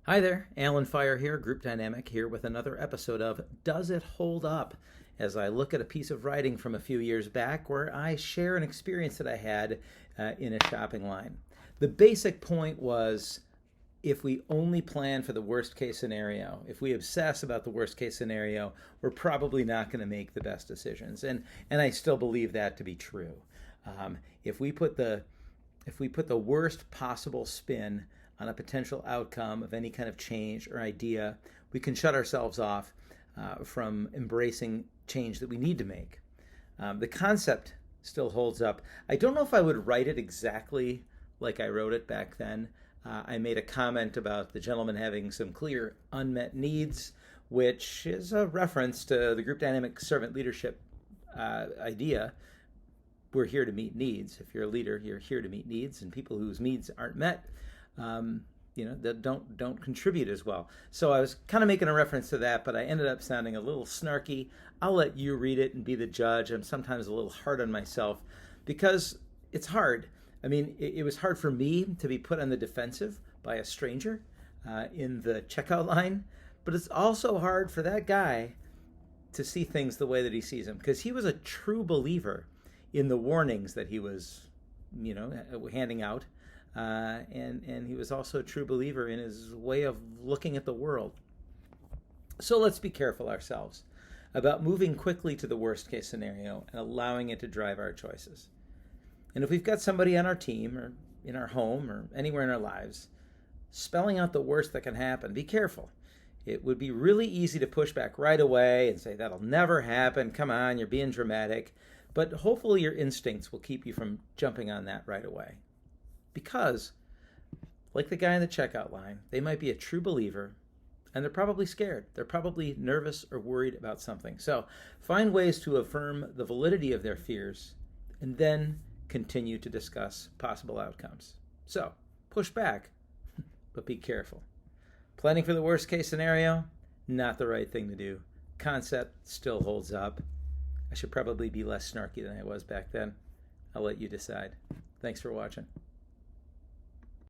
Hi there, Alan Fire here, Group Dynamic here with another episode of Does It Hold Up? As I look at a piece of writing from a few years back where I share an experience that I had in a shopping line. The basic point was if we only plan for the worst case scenario, if we obsess about the worst case scenario, we're probably not going to make the best decisions. And I still believe that to be true. If we put the worst possible spin on a potential outcome of any kind of change or idea, we can shut ourselves off from embracing change that we need to make. The concept still holds up. I don't know if I would write it exactly like I wrote it back then. I made a comment about the gentleman having some clear unmet needs, which is a reference to the group dynamic servant leadership idea. We're here to meet needs. If you're a leader, you're here to meet needs, and people whose needs aren't met, that don't contribute as well. So I was kind of making a reference to that, but I ended up sounding a little snarky. I'll let you read it and be the judge. I'm sometimes a little hard on myself because it's hard. I mean, it was hard for me to be put on the defensive by a stranger in the checkout line, but it's also hard for that guy to see things the way that he sees them, because he was a true believer in the warnings that he was, handing out. And he was also a true believer in his way of looking at the world. So let's be careful ourselves about moving quickly to the worst case scenario and allowing it to drive our choices. And if we've got somebody on our team or in our home or anywhere in our lives spelling out the worst that can happen, be careful. It would be really easy to push back right away and say, that'll never happen. Come on, you're being dramatic. But hopefully your instincts will keep you from jumping on that right away. Because, like the guy in the checkout line, they might be a true believer and they're probably scared. They're probably nervous or worried about something. So find ways to affirm the validity of their fears and then continue to discuss possible outcomes. So push back, but be careful. Planning for the worst case scenario, not the right thing to do. Concept still holds up. I should probably be less snarky than I was back then. I'll let you decide. Thanks for watching.